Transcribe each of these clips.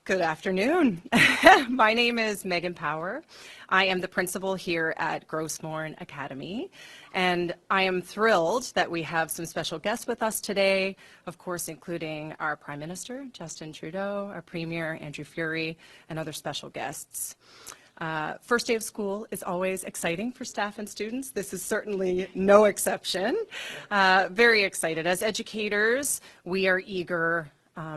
Good afternoon. My name is Meghan Power. I am the principal here at Gros Morne Academy, and I am thrilled that we have some special guests with us today, of course, including our Prime Minister, Justin Trudeau, our Premier, Andrew Furey, and other special guests. First day of school is always exciting for staff and students. This is certainly no exception. Very excited. As educators, we are eager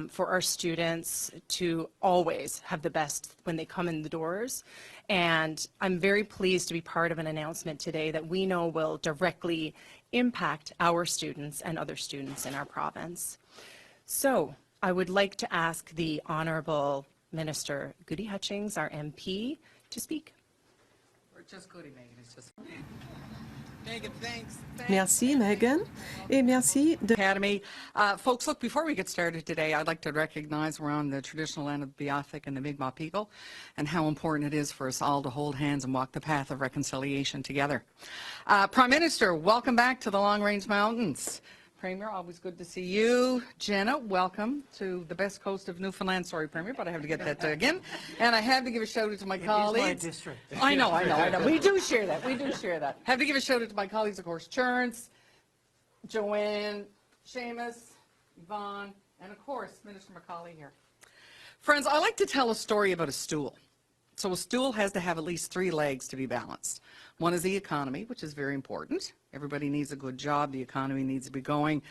for our students to always have the best when they come in the doors. And I'm very pleased to be part of an announcement today that we know will directly impact our students and other students in our province. So I would like to ask the Honourable Minister Gudie Hutchings, our MP, to speak. Or just Gudie, Meghan. It's just Meghan, thanks. Merci, Meghan, et merci de Academy. Folks, look, before we get started today, I'd like to recognize we're on the traditional land of the Beothuk and the Mi'kmaq people, and how important it is for us all to hold hands and walk the path of reconciliation together. Prime Minister, welcome back to the Long Range Mountains. Premier, always good to see you. Jenna, welcome to the best coast of Newfoundland. Sorry, Premier, but I have to get that again. And I have to give a shout out to my colleagues. It is my district. I know. We do share that. Have to give a shout out to my colleagues, of course, Churns, Joanne, Seamus, Yvonne, and of course, Minister Macaulay here. Friends, I like to tell a story about a stool. So a stool has to have at least 3 legs to be balanced. One is the economy, which is very important. Everybody needs a good job. The economy needs to be going.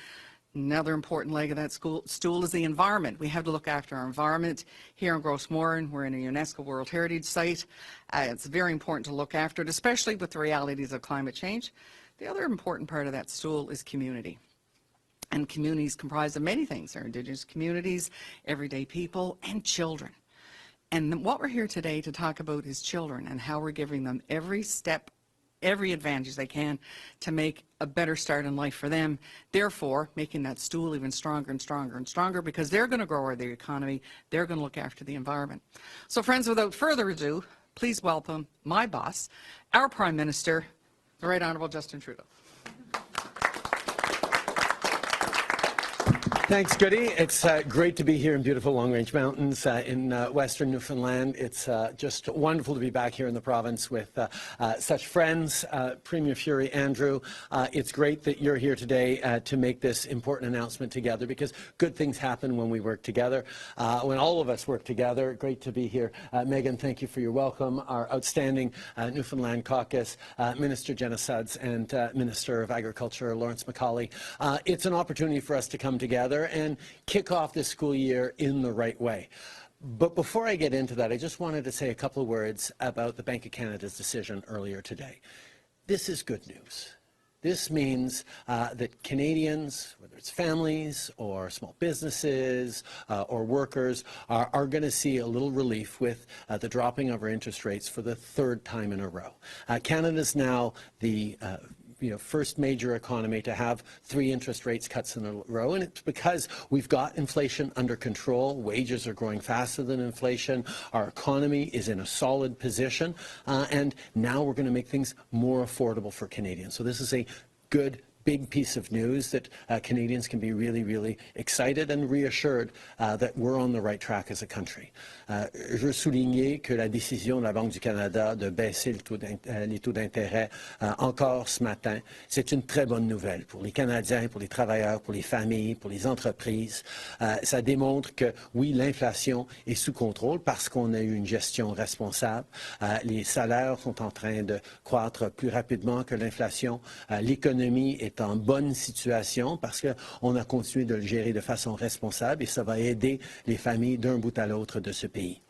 Another important leg of that stool is the environment. We have to look after our environment. Here in Gros Morne, we're in a UNESCO World Heritage Site. It's very important to look after it, especially with the realities of climate change. The other important part of that stool is community. And communities comprised of many things. They're Indigenous communities, everyday people, and children. And what we're here today to talk about is children and how we're giving them every step, every advantage they can to make a better start in life for them, therefore making that stool even stronger and stronger and stronger, because they're going to grow the economy, they're going to look after the environment. So friends, without further ado, please welcome my boss, our Prime Minister, the Right Honourable Justin Trudeau. Thanks, Gudie. It's great to be here in beautiful Long Range Mountains in western Newfoundland. It's just wonderful to be back here in the province with such friends, Premier Furey, Andrew. It's great that you're here today to make this important announcement together, because good things happen when we work together, when all of us work together. Great to be here. Meghan, thank you for your welcome. Our outstanding Newfoundland caucus, Minister Jenna Sudds, and Minister of Agriculture, Lawrence Macaulay. It's an opportunity for us to come together and kick off this school year in the right way. But before I get into that, I just wanted to say a couple of words about the Bank of Canada's decision earlier today. This is good news. This means that Canadians, whether it's families or small businesses or workers, are going to see a little relief with the dropping of our interest rates for the 3rd time in a row. Canada's now the first major economy to have 3 interest rates cuts in a row, and it's because we've got inflation under control. Wages are growing faster than inflation. Our economy is in a solid position, and now we're going to make things more affordable for Canadians. So this is a good, big piece of news that Canadians can be really, really excited and reassured that we're on the right track as a country. Je veux souligner que la décision de la Banque du Canada de baisser les taux d'intérêt encore ce matin, c'est une très bonne nouvelle pour les Canadiens, pour les travailleurs, pour les familles, pour les entreprises. Ça démontre que, oui, l'inflation est sous contrôle parce qu'on a eu une gestion responsable. Les salaires sont en train de croître plus rapidement que l'inflation. L'économie est en bonne situation parce qu'on a continué de le gérer de façon responsable, et ça va aider les familles d'un bout à l'autre de ce pays.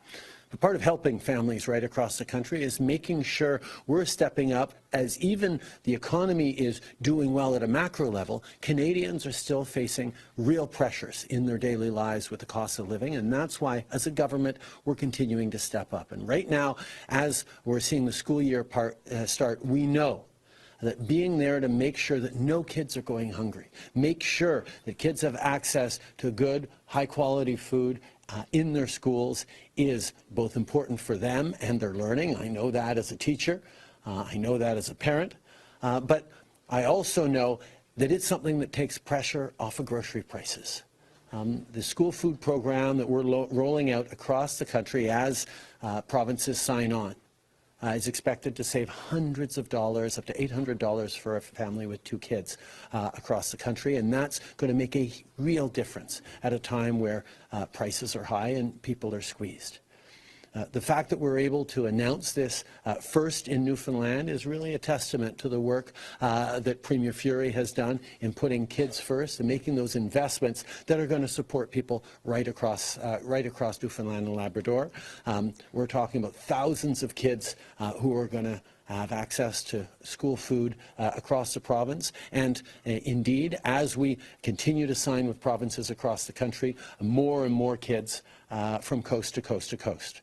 But part of helping families right across the country is making sure we're stepping up. As even the economy is doing well at a macro level, Canadians are still facing real pressures in their daily lives with the cost of living, and that's why, as a government, we're continuing to step up. And right now, as we're seeing the school year start, we know that being there to make sure that no kids are going hungry, make sure that kids have access to good, high-quality food in their schools is both important for them and their learning. I know that as a teacher. I know that as a parent. But I also know that it's something that takes pressure off of grocery prices. The school food program that we're rolling out across the country as provinces sign on is expected to save hundreds of dollars, up to $800 for a family with 2 kids across the country, and that's going to make a real difference at a time where prices are high and people are squeezed. The fact that we're able to announce this first in Newfoundland is really a testament to the work that Premier Furey has done in putting kids first and making those investments that are going to support people right across Newfoundland and Labrador. We're talking about thousands of kids who are going to have access to school food across the province. And indeed, as we continue to sign with provinces across the country, more and more kids from coast to coast to coast.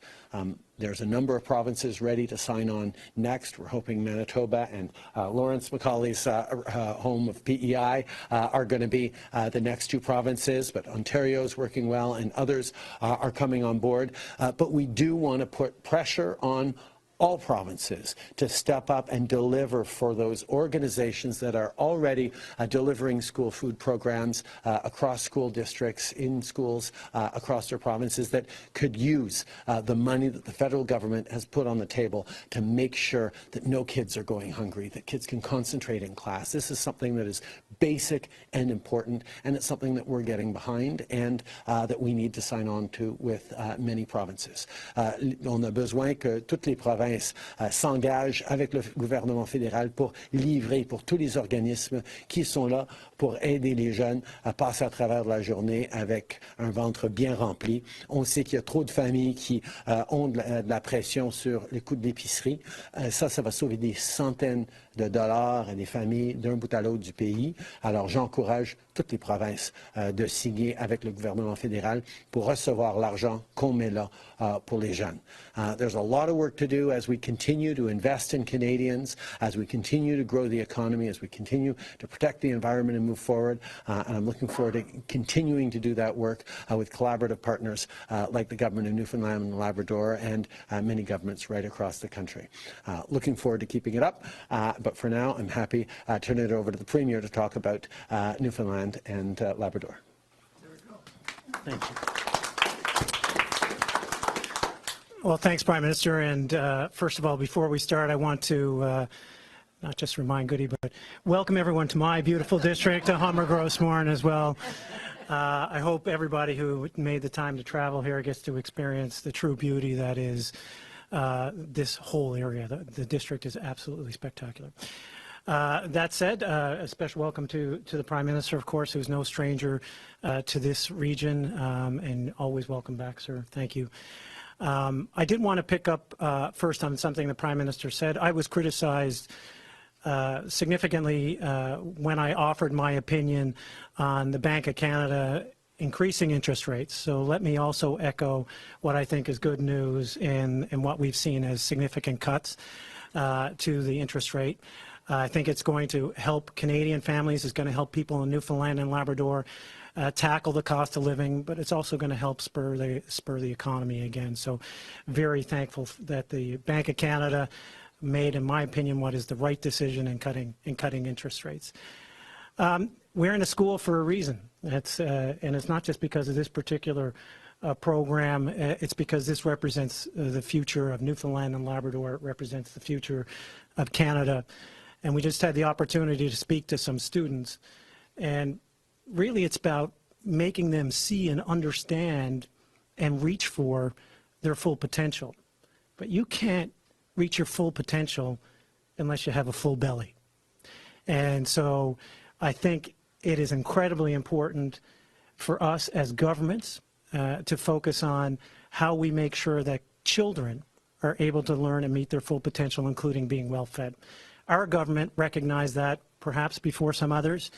There's a number of provinces ready to sign on next. We're hoping Manitoba and Lawrence Macaulay's home of PEI are going to be the next 2 provinces, but Ontario's working well and others are coming on board. But we do want to put pressure on all provinces to step up and deliver for those organizations that are already delivering school food programs across school districts, in schools across their provinces that could use the money that the federal government has put on the table to make sure that no kids are going hungry, that kids can concentrate in class. This is something that is basic and important, and it's something that we're getting behind and that we need to sign on to with many provinces. On a besoin que toutes les provinces s'engagent avec le gouvernement fédéral pour livrer pour tous les organismes qui sont là pour aider les jeunes à passer à travers la journée avec un ventre bien rempli. On sait qu'il y a trop de familles qui ont de la pression sur les coûts de l'épicerie. Ça va sauver des centaines de dollars à des familles d'un bout à l'autre du pays. Alors j'encourage toutes les provinces de signer avec le gouvernement fédéral pour recevoir l'argent qu'on met là pour les jeunes. There's a lot of work to do as we continue to invest in Canadians, as we continue to grow the economy, as we continue to protect the environment and move forward. And I'm looking forward to continuing to do that work with collaborative partners like the government of Newfoundland and Labrador and many governments right across the country. Looking forward to keeping it up, but for now I'm happy to turn it over to the Premier to talk about Newfoundland and Labrador. There we go. Thank you. Well, thanks, Prime Minister. And first of all, before we start, I want to not just remind Gudie, but welcome everyone to my beautiful district, to Humber Gros Morne as well. I hope everybody who made the time to travel here gets to experience the true beauty that is this whole area. The district is absolutely spectacular. That said, a special welcome to the Prime Minister, of course, who's no stranger to this region, and always welcome back, sir. Thank you. I did want to pick up first on something the Prime Minister said. I was criticized significantly when I offered my opinion on the Bank of Canada increasing interest rates. So let me also echo what I think is good news in what we've seen as significant cuts to the interest rate. I think it's going to help Canadian families. It's going to help people in Newfoundland and Labrador tackle the cost of living, but it's also going to help spur the economy again. So very thankful that the Bank of Canada made, in my opinion, what is the right decision in cutting interest rates. We're in a school for a reason. And it's not just because of this particular program. It's because this represents the future of Newfoundland and Labrador. It represents the future of Canada. And we just had the opportunity to speak to some students. And really it's about making them see and understand and reach for their full potential. But you can't reach your full potential unless you have a full belly. And so I think it is incredibly important for us as governments to focus on how we make sure that children are able to learn and meet their full potential, including being well fed. Our government recognized that perhaps before some others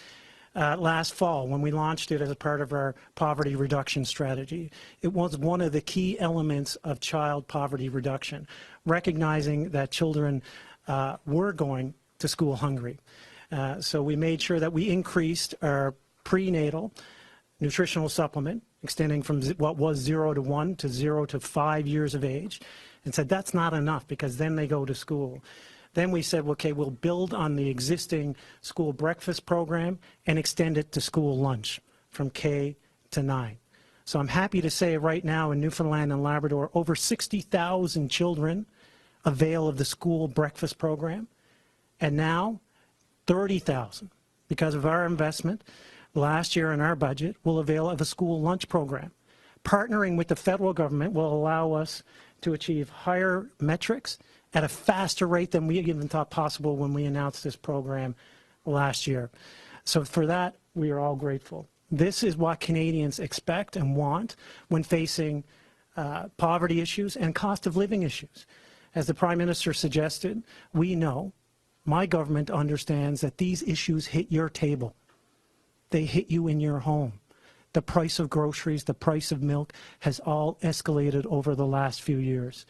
last fall when we launched it as a part of our poverty reduction strategy. It was one of the key elements of child poverty reduction, recognizing that children were going to school hungry. So we made sure that we increased our prenatal nutritional supplement, extending from what was 0 to 1 to 0 to 5 years of age, and said that's not enough because then they go to school. Then we said, okay, we'll build on the existing school breakfast program and extend it to school lunch from K to 9. So I'm happy to say right now in Newfoundland and Labrador, over 60,000 children avail of the school breakfast program, and now 30,000, because of our investment last year in our budget, will avail of a school lunch program. Partnering with the federal government will allow us to achieve higher metrics at a faster rate than we even thought possible when we announced this program last year. So for that, we are all grateful. This is what Canadians expect and want when facing poverty issues and cost of living issues. As the Prime Minister suggested, we know, my government understands that these issues hit your table. They hit you in your home. The price of groceries, the price of milk has all escalated over the last few years.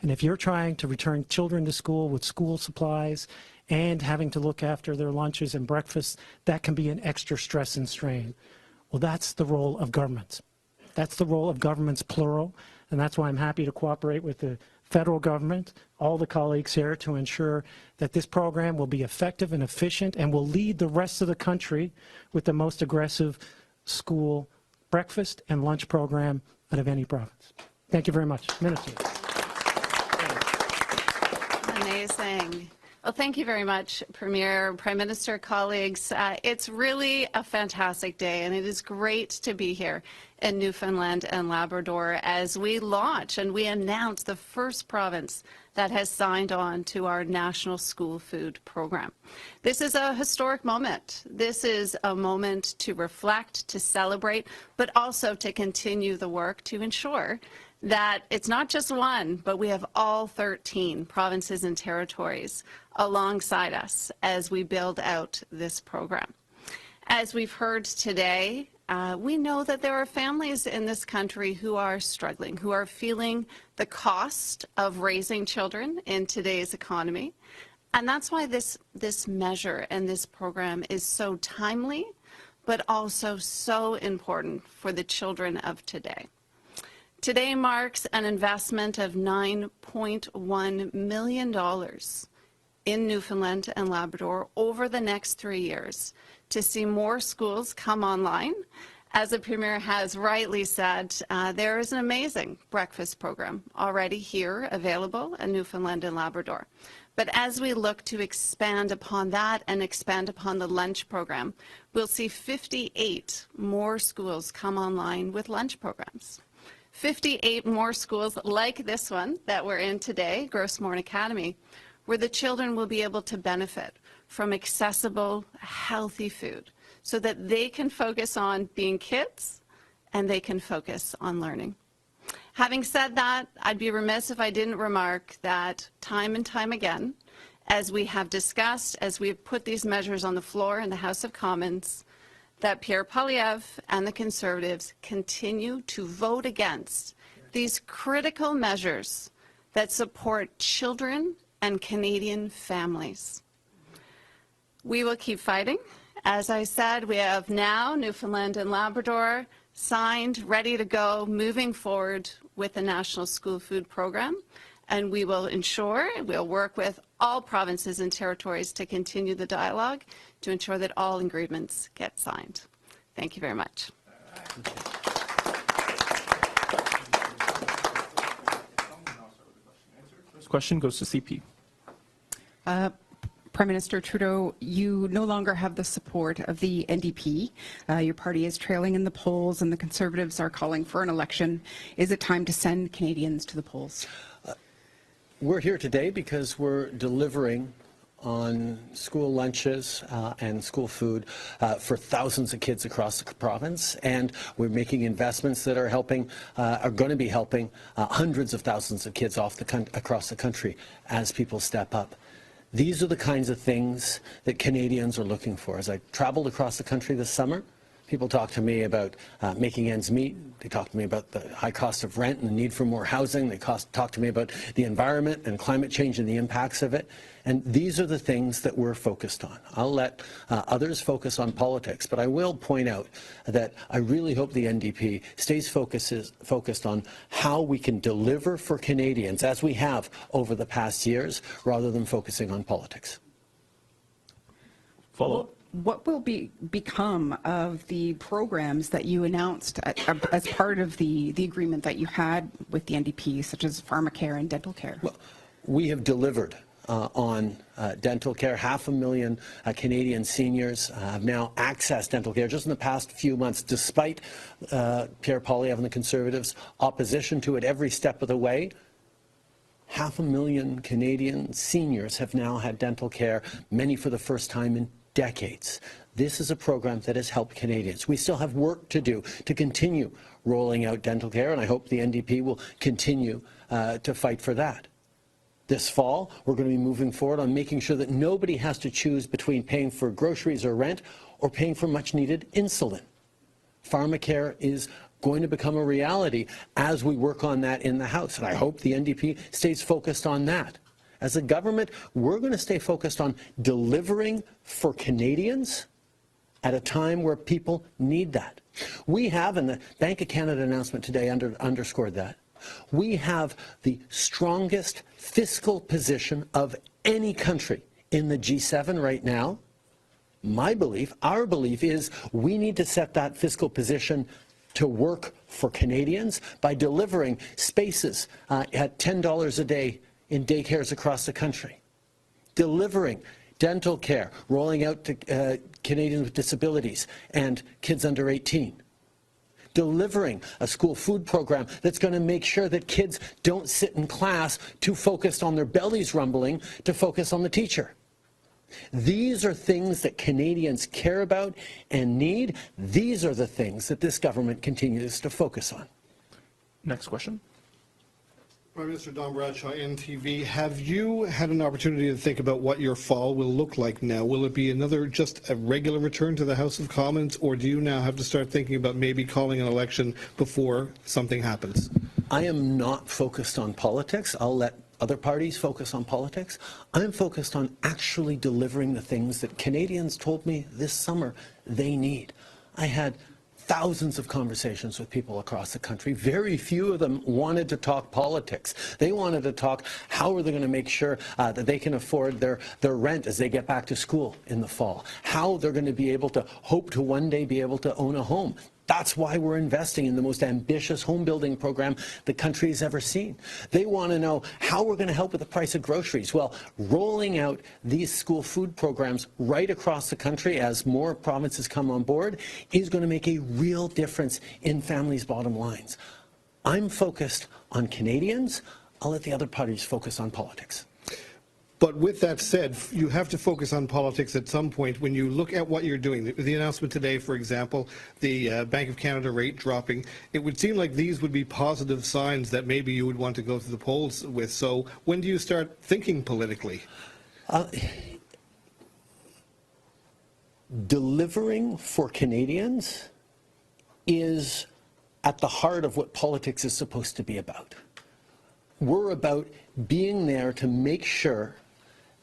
And if you're trying to return children to school with school supplies and having to look after their lunches and breakfasts, that can be an extra stress and strain. Well, that's the role of governments. That's the role of governments, plural, and that's why I'm happy to cooperate with the federal government, all the colleagues here, to ensure that this program will be effective and efficient and will lead the rest of the country with the most aggressive school breakfast and lunch program out of any province. Thank you very much. Minister. Amazing. Well, thank you very much, Premier, Prime Minister, colleagues. It's really a fantastic day, and it is great to be here in Newfoundland and Labrador as we launch and we announce the first province that has signed on to our national school food program. This is a historic moment. This is a moment to reflect, to celebrate, but also to continue the work to ensure that it's not just one, but we have all 13 provinces and territories alongside us as we build out this program. As we've heard today, we know that there are families in this country who are struggling, who are feeling the cost of raising children in today's economy. And that's why this measure and this program is so timely, but also so important for the children of today. Today marks an investment of $9.1 million in Newfoundland and Labrador over the next 3 years to see more schools come online. As the Premier has rightly said, there is an amazing breakfast program already here available in Newfoundland and Labrador. But as we look to expand upon that and expand upon the lunch program, we'll see 58 more schools come online with lunch programs. 58 more schools like this one that we're in today, Gros Morne Academy, where the children will be able to benefit from accessible, healthy food so that they can focus on being kids and they can focus on learning. Having said that, I'd be remiss if I didn't remark that time and time again, as we have discussed, as we've put these measures on the floor in the House of Commons, that Pierre Poilievre and the Conservatives continue to vote against these critical measures that support children and Canadian families. We will keep fighting. As I said, we have now Newfoundland and Labrador signed, ready to go, moving forward with the National School Food Program, and we will ensure, we'll work with all provinces and territories to continue the dialogue to ensure that all agreements get signed. Thank you very much. First question goes to CP. Prime Minister Trudeau, you no longer have the support of the NDP. Your party is trailing in the polls and the Conservatives are calling for an election. Is it time to send Canadians to the polls? We're here today because we're delivering on school lunches and school food for thousands of kids across the province, and we're making investments that are going to be helping hundreds of thousands of kids across the country as people step up. These are the kinds of things that Canadians are looking for. As I traveled across the country this summer, people talk to me about making ends meet. They talk to me about the high cost of rent and the need for more housing. They talk to me about the environment and climate change and the impacts of it. And these are the things that we're focused on. I'll let others focus on politics, but I will point out that I really hope the NDP stays focused on how we can deliver for Canadians, as we have over the past years, rather than focusing on politics. Follow-up. what will become of the programs that you announced as part of the agreement that you had with the NDP, such as pharmacare and dental care? Well, we have delivered on dental care. 500,000 Canadian seniors have now accessed dental care just in the past few months, despite Pierre Poilievre and the Conservatives' opposition to it every step of the way. 500,000 Canadian seniors have now had dental care, many for the first time in decades. This is a program that has helped Canadians. We still have work to do to continue rolling out dental care, and I hope the NDP will continue to fight for that. This fall, we're going to be moving forward on making sure that nobody has to choose between paying for groceries or rent or paying for much-needed insulin. Pharmacare is going to become a reality as we work on that in the House, and I hope the NDP stays focused on that. As a government, we're going to stay focused on delivering for Canadians at a time where people need that. We have, and the Bank of Canada announcement today underscored that, we have the strongest fiscal position of any country in the G7 right now. My belief, our belief is we need to set that fiscal position to work for Canadians by delivering spaces at $10 a day in daycares across the country, delivering dental care, rolling out to Canadians with disabilities and kids under 18, delivering a school food program that's going to make sure that kids don't sit in class too focused on their bellies rumbling to focus on the teacher. These are things that Canadians care about and need. These are the things that this government continues to focus on. Next question. Prime Minister Don Bradshaw, NTV, have you had an opportunity to think about what your fall will look like now? Will it be another just a regular return to the House of Commons, or do you now have to start thinking about maybe calling an election before something happens? I am not focused on politics. I'll let other parties focus on politics. I'm focused on actually delivering the things that Canadians told me this summer they need. I had thousands of conversations with people across the country. Very few of them wanted to talk politics. They wanted to talk how are they going to make sure that they can afford their rent as they get back to school in the fall, how they're going to be able to hope to one day be able to own a home. That's why we're investing in the most ambitious home building program the country has ever seen. They want to know how we're going to help with the price of groceries. Well, rolling out these school food programs right across the country as more provinces come on board is going to make a real difference in families' bottom lines. I'm focused on Canadians. I'll let the other parties focus on politics. But with that said, you have to focus on politics at some point when you look at what you're doing. The announcement today, for example, the Bank of Canada rate dropping, it would seem like these would be positive signs that maybe you would want to go to the polls with. So when do you start thinking politically? Delivering for Canadians is at the heart of what politics is supposed to be about. We're about being there to make sure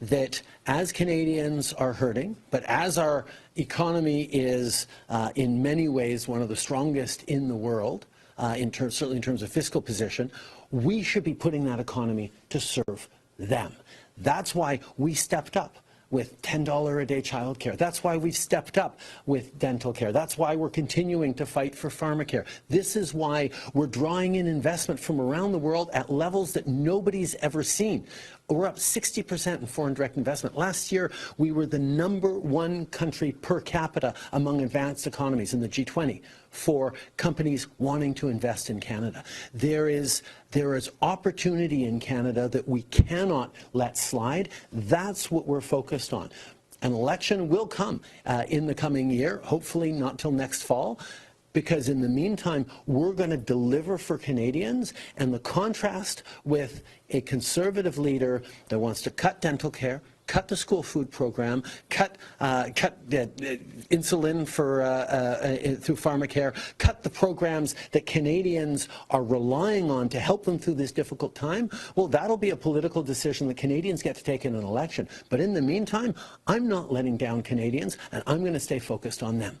that as Canadians are hurting, but as our economy is in many ways one of the strongest in the world, certainly in terms of fiscal position, we should be putting that economy to serve them. That's why we stepped up with $10 a day childcare. That's why we've stepped up with dental care. That's why we're continuing to fight for pharmacare. This is why we're drawing in investment from around the world at levels that nobody's ever seen. We're up 60% in foreign direct investment. Last year, we were the #1 country per capita among advanced economies in the G20 for companies wanting to invest in Canada. There is opportunity in Canada that we cannot let slide. That's what we're focused on. An election will come in the coming year, hopefully not till next fall. Because in the meantime, we're going to deliver for Canadians, and the contrast with a Conservative leader that wants to cut dental care, cut the school food program, cut insulin through pharmacare, cut the programs that Canadians are relying on to help them through this difficult time, well, that'll be a political decision that Canadians get to take in an election. But in the meantime, I'm not letting down Canadians, and I'm going to stay focused on them.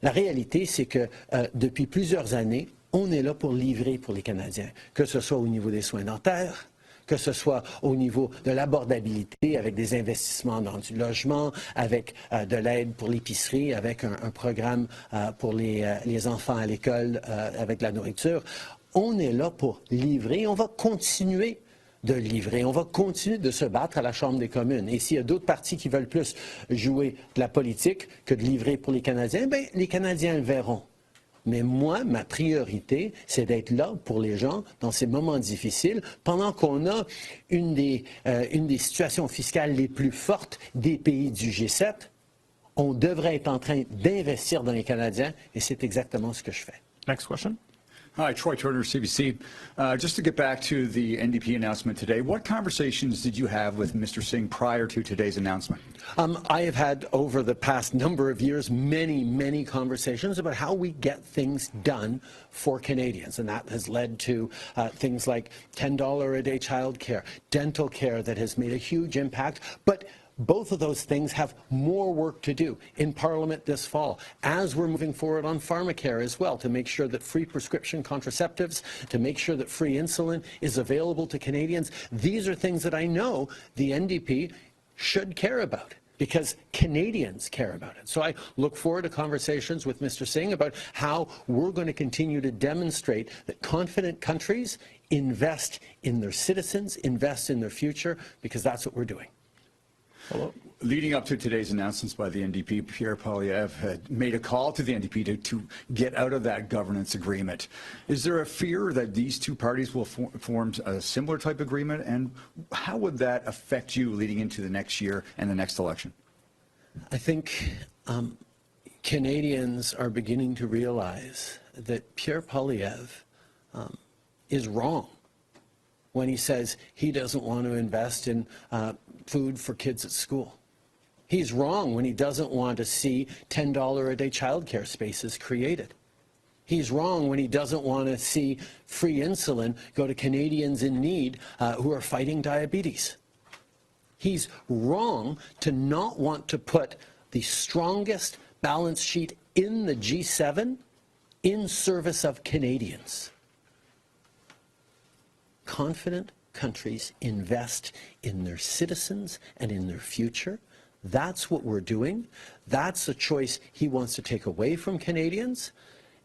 La réalité, c'est que depuis plusieurs années, on est là pour livrer pour les Canadiens, que ce soit au niveau des soins dentaires, que ce soit au niveau de l'abordabilité avec des investissements dans du logement, avec de l'aide pour l'épicerie, avec un programme pour les enfants à l'école avec la nourriture. On est là pour livrer. On va continuer de livrer. On va continuer de se battre à la Chambre des communes. Et s'il y a d'autres partis qui veulent plus jouer de la politique que de livrer pour les Canadiens, bien, les Canadiens le verront. Mais moi, ma priorité, c'est d'être là pour les gens dans ces moments difficiles, pendant qu'on a une des situations fiscales les plus fortes des pays du G7. On devrait être en train d'investir dans les Canadiens, et c'est exactement ce que je fais. Next question. Hi, Troy Turner, CBC. Just to get back to the NDP announcement today, what conversations did you have with Mr. Singh prior to today's announcement? I have had, over the past number of years, many conversations about how we get things done for Canadians, and that has led to things like $10 a day childcare, dental care that has made a huge impact, but both of those things have more work to do in Parliament this fall, as we're moving forward on pharmacare as well, to make sure that free prescription contraceptives, to make sure that free insulin is available to Canadians. These are things that I know the NDP should care about, because Canadians care about it. So I look forward to conversations with Mr. Singh about how we're going to continue to demonstrate that confident countries invest in their citizens, invest in their future, because that's what we're doing. Well, leading up to today's announcements by the NDP, Pierre Poilievre had made a call to the NDP to get out of that governance agreement. Is there a fear that these two parties will form a similar type agreement, and how would that affect you leading into the next year and the next election? I think Canadians are beginning to realize that Pierre Poilievre is wrong when he says he doesn't want to invest in food for kids at school. He's wrong when he doesn't want to see $10 a day childcare spaces created. He's wrong when he doesn't want to see free insulin go to Canadians in need who are fighting diabetes. He's wrong to not want to put the strongest balance sheet in the G7 in service of Canadians. Confident countries invest in their citizens and in their future. That's what we're doing. That's a choice he wants to take away from Canadians.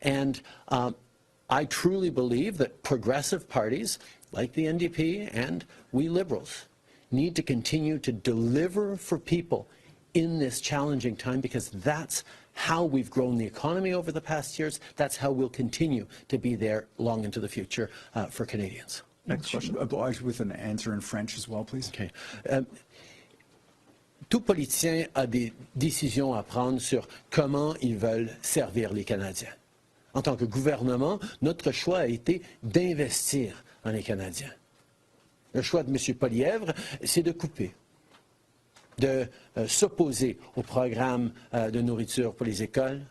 And I truly believe that progressive parties like the NDP and we Liberals need to continue to deliver for people in this challenging time, because that's how we've grown the economy over the past years. That's how we'll continue to be there long into the future for Canadians. Next question. Oblige with an answer in French as well, please. Okay. Tout politicien a des décisions à prendre sur comment ils veulent servir les Canadiens. En tant que gouvernement, notre choix a été d'investir dans les Canadiens. Le choix de M. Poilievre, c'est de couper, de s'opposer au programme de nourriture pour les écoles,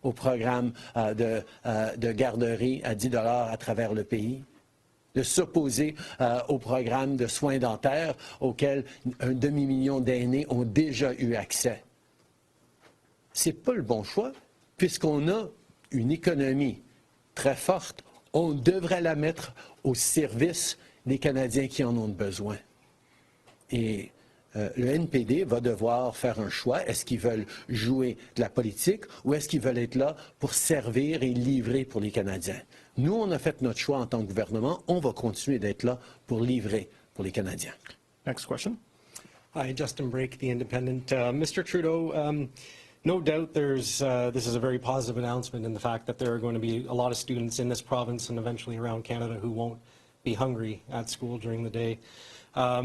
au programme de garderie à 10 $ à travers le pays, de s'opposer au programme de soins dentaires auquel un demi-million d'aînés ont déjà eu accès. C'est pas le bon choix, puisqu'on a une économie très forte. On devrait la mettre au service des Canadiens qui en ont besoin. Et le NPD va devoir faire un choix. Est-ce qu'ils veulent jouer de la politique ou est-ce qu'ils veulent être là pour servir et livrer pour les Canadiens? Nous, on a fait notre choix en tant que gouvernement. On va continuer d'être là pour livrer pour les Canadiens. Next question. Hi, Justin Brake, The Independent. Mr. Trudeau, no doubt this is a very positive announcement in the fact that there are going to be a lot of students in this province and eventually around Canada who won't be hungry at school during the day. I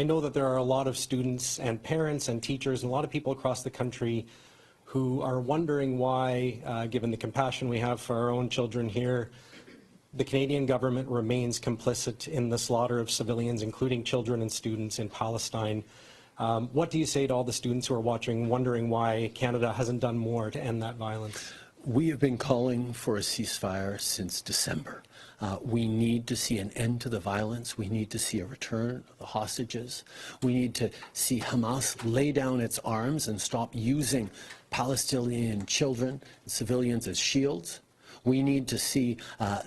know that there are a lot of students and parents and teachers and a lot of people across the country who are wondering why, given the compassion we have for our own children here, the Canadian government remains complicit in the slaughter of civilians, including children and students in Palestine. What do you say to all the students who are watching, wondering why Canada hasn't done more to end that violence? We have been calling for a ceasefire since December. We need to see an end to the violence. We need to see a return of the hostages. We need to see Hamas lay down its arms and stop using Palestinian children and civilians as shields. We need to see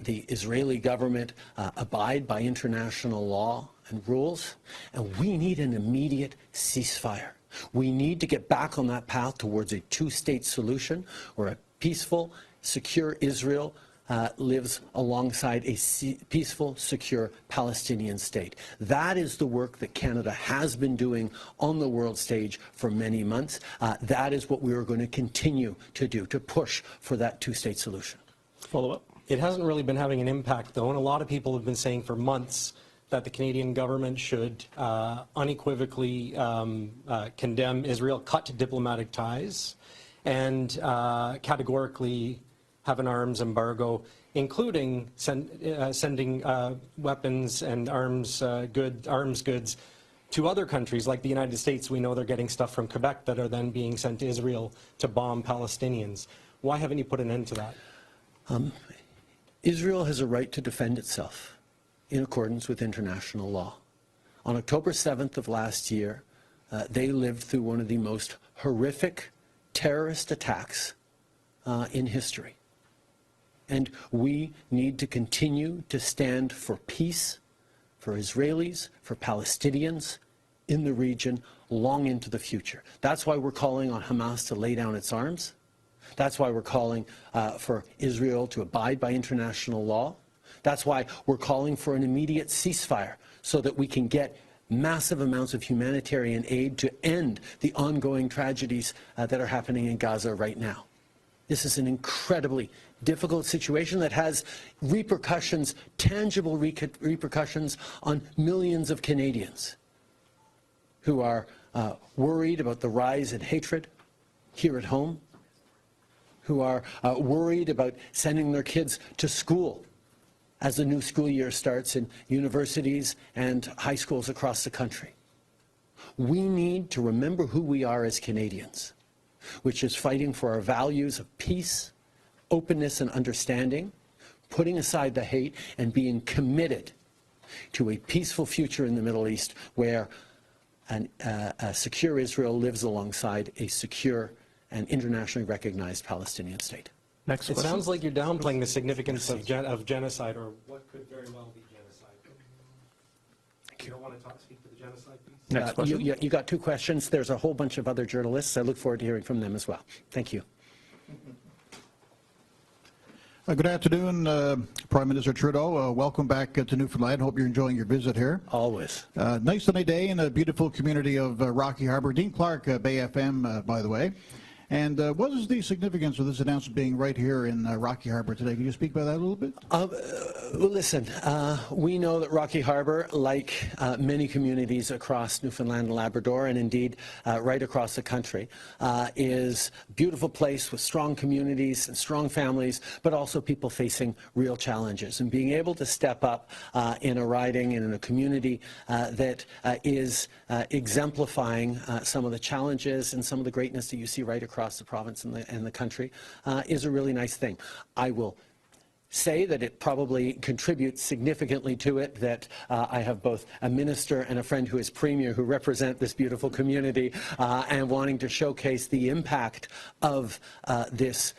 the Israeli government abide by international law and rules, and we need an immediate ceasefire. We need to get back on that path towards a two-state solution where a peaceful, secure Israel lives alongside a peaceful, secure Palestinian state. That is the work that Canada has been doing on the world stage for many months. That is what we are going to continue to do, to push for that two-state solution. Follow up. It hasn't really been having an impact, though, and a lot of people have been saying for months that the Canadian government should unequivocally condemn Israel, cut diplomatic ties, and categorically have an arms embargo, including sending weapons and arms goods to other countries like the United States. We know they're getting stuff from Quebec that are then being sent to Israel to bomb Palestinians. Why haven't you put an end to that? Israel has a right to defend itself in accordance with international law. On October 7th of last year, they lived through one of the most horrific terrorist attacks in history. And we need to continue to stand for peace, for Israelis, for Palestinians in the region long into the future. That's why we're calling on Hamas to lay down its arms. That's why we're calling for Israel to abide by international law. That's why we're calling for an immediate ceasefire so that we can get massive amounts of humanitarian aid to end the ongoing tragedies that are happening in Gaza right now. This is an incredibly difficult situation that has repercussions, tangible repercussions on millions of Canadians who are worried about the rise in hatred here at home, who are worried about sending their kids to school as the new school year starts in universities and high schools across the country. We need to remember who we are as Canadians, which is fighting for our values of peace, openness and understanding, putting aside the hate and being committed to a peaceful future in the Middle East where a secure Israel lives alongside a secure and internationally recognized Palestinian state. Next question. It sounds like you're downplaying the significance of genocide, or what could very well be genocide. You don't want to speak to the genocide piece? Next question. You got two questions. There's a whole bunch of other journalists. I look forward to hearing from them as well. Thank you. Good afternoon, Prime Minister Trudeau. Welcome back to Newfoundland. Hope you're enjoying your visit here. Always. Nice sunny day in a beautiful community of Rocky Harbour. Dean Clark, Bay FM, by the way. And what is the significance of this announcement being right here in Rocky Harbour today? Can you speak about that a little bit? Well, listen, we know that Rocky Harbour, like many communities across Newfoundland and Labrador, and indeed right across the country, is a beautiful place with strong communities and strong families, but also people facing real challenges. And being able to step up in a riding and in a community that is exemplifying some of the challenges and some of the greatness that you see right across the province and the country is a really nice thing. I will say that it probably contributes significantly to it that I have both a minister and a friend who is premier who represent this beautiful community and wanting to showcase the impact of this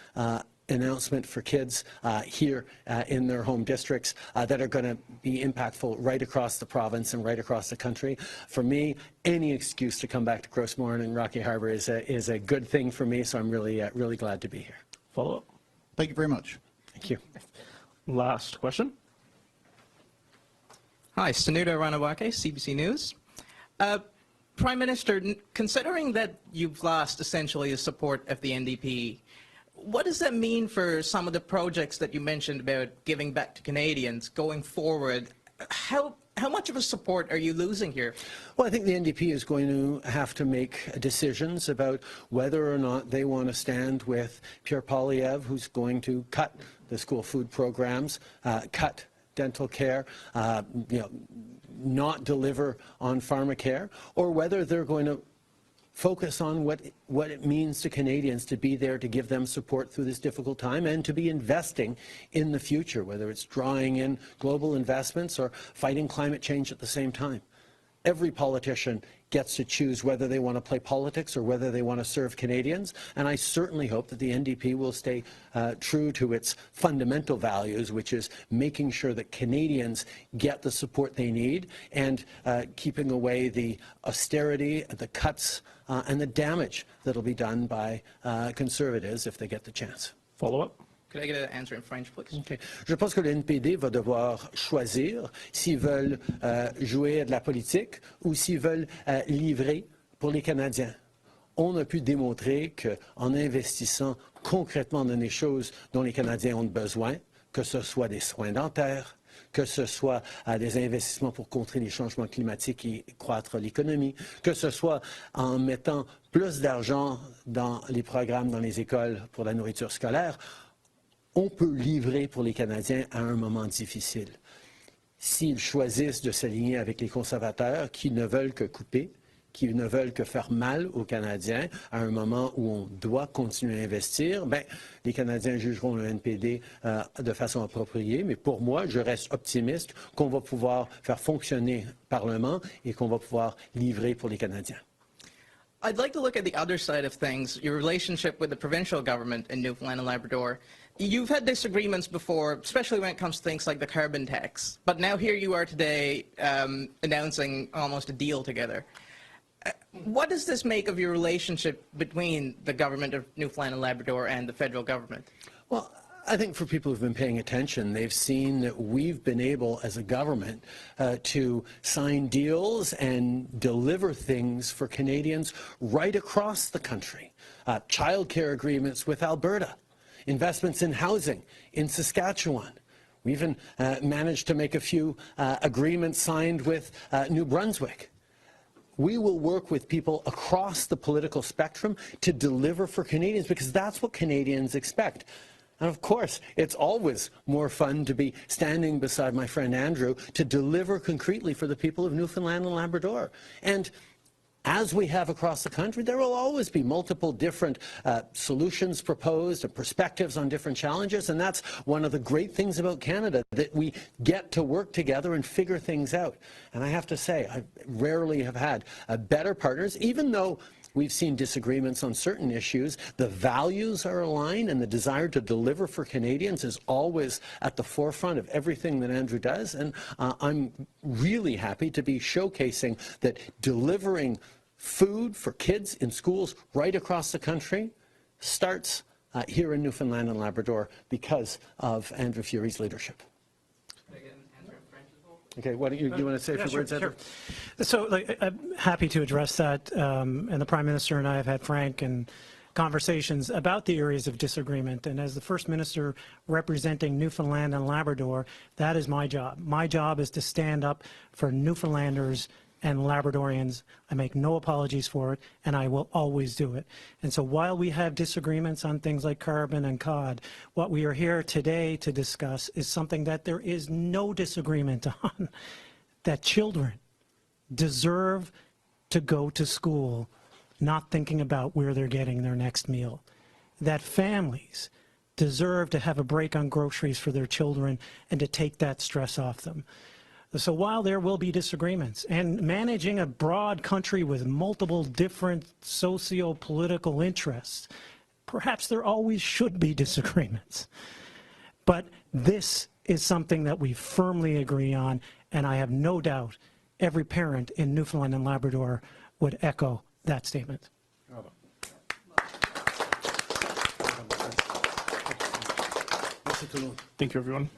announcement for kids here in their home districts that are going to be impactful right across the province and right across the country. For me, any excuse to come back to Gros Morne and Rocky Harbour is a good thing for me, so I'm really glad to be here. Follow up. Thank you very much. Thank you. Last question. Hi, Sanuda Ranawake, CBC News. Prime Minister, considering that you've lost essentially the support of the NDP, what does that mean for some of the projects that you mentioned about giving back to Canadians going forward? How much of a support are you losing here? Well, I think the NDP is going to have to make decisions about whether or not they want to stand with Pierre Poilievre, who's going to cut the school food programs, cut dental care, not deliver on pharmacare, or whether they're going to focus on what it means to Canadians to be there to give them support through this difficult time and to be investing in the future, whether it's drawing in global investments or fighting climate change at the same time. Every politician gets to choose whether they want to play politics or whether they want to serve Canadians. And I certainly hope that the NDP will stay true to its fundamental values, which is making sure that Canadians get the support they need and keeping away the austerity, the cuts, and the damage that will be done by Conservatives if they get the chance. Follow-up? Could I get an answer in French, please? Okay. Je pense que le NPD va devoir choisir s'ils veulent jouer de la politique ou s'ils veulent livrer pour les Canadiens. On a pu démontrer qu'en investissant concrètement dans les choses dont les Canadiens ont besoin, que ce soit des soins dentaires, que ce soit des investissements pour contrer les changements climatiques et croître l'économie, que ce soit en mettant plus d'argent dans les programmes dans les écoles pour la nourriture scolaire, on peut livrer pour les Canadiens à un moment difficile. S'ils choisissent de s'aligner avec les conservateurs qui ne veulent que couper, qui ne veulent que faire mal aux Canadiens à un moment où on doit continuer à investir, ben, les Canadiens jugeront le NPD de façon appropriée. Mais pour moi, je reste optimiste qu'on va pouvoir faire fonctionner le Parlement et qu'on va pouvoir livrer pour les Canadiens. I'd like to look at the other side of things, your relationship with the provincial government in Newfoundland and Labrador. You've had disagreements before, especially when it comes to things like the carbon tax. But now here you are today announcing almost a deal together. What does this make of your relationship between the government of Newfoundland and Labrador and the federal government? Well, I think for people who've been paying attention, they've seen that we've been able as a government to sign deals and deliver things for Canadians right across the country. Childcare agreements with Alberta, investments in housing in Saskatchewan. We even managed to make a few agreements signed with New Brunswick. We will work with people across the political spectrum to deliver for Canadians because that's what Canadians expect. And of course, it's always more fun to be standing beside my friend Andrew to deliver concretely for the people of Newfoundland and Labrador. And as we have across the country, there will always be multiple different solutions proposed and perspectives on different challenges, and that's one of the great things about Canada, that we get to work together and figure things out. And I have to say, I rarely have had better partners, even though we've seen disagreements on certain issues. The values are aligned, and the desire to deliver for Canadians is always at the forefront of everything that Andrew does. And I'm really happy to be showcasing that delivering food for kids in schools right across the country starts here in Newfoundland and Labrador because of Andrew Furey's leadership. Okay, what do you want to say a few words, Andrew? Sure. So I'm happy to address that, and the Prime Minister and I have had frank and conversations about the areas of disagreement, and as the First Minister representing Newfoundland and Labrador, that is my job. My job is to stand up for Newfoundlanders and Labradorians. I make no apologies for it, and I will always do it. And so while we have disagreements on things like carbon and cod, what we are here today to discuss is something that there is no disagreement on, that children deserve to go to school not thinking about where they're getting their next meal, that families deserve to have a break on groceries for their children and to take that stress off them. So while there will be disagreements, and managing a broad country with multiple different socio-political interests, perhaps there always should be disagreements. But this is something that we firmly agree on, and I have no doubt every parent in Newfoundland and Labrador would echo that statement. Thank you, everyone.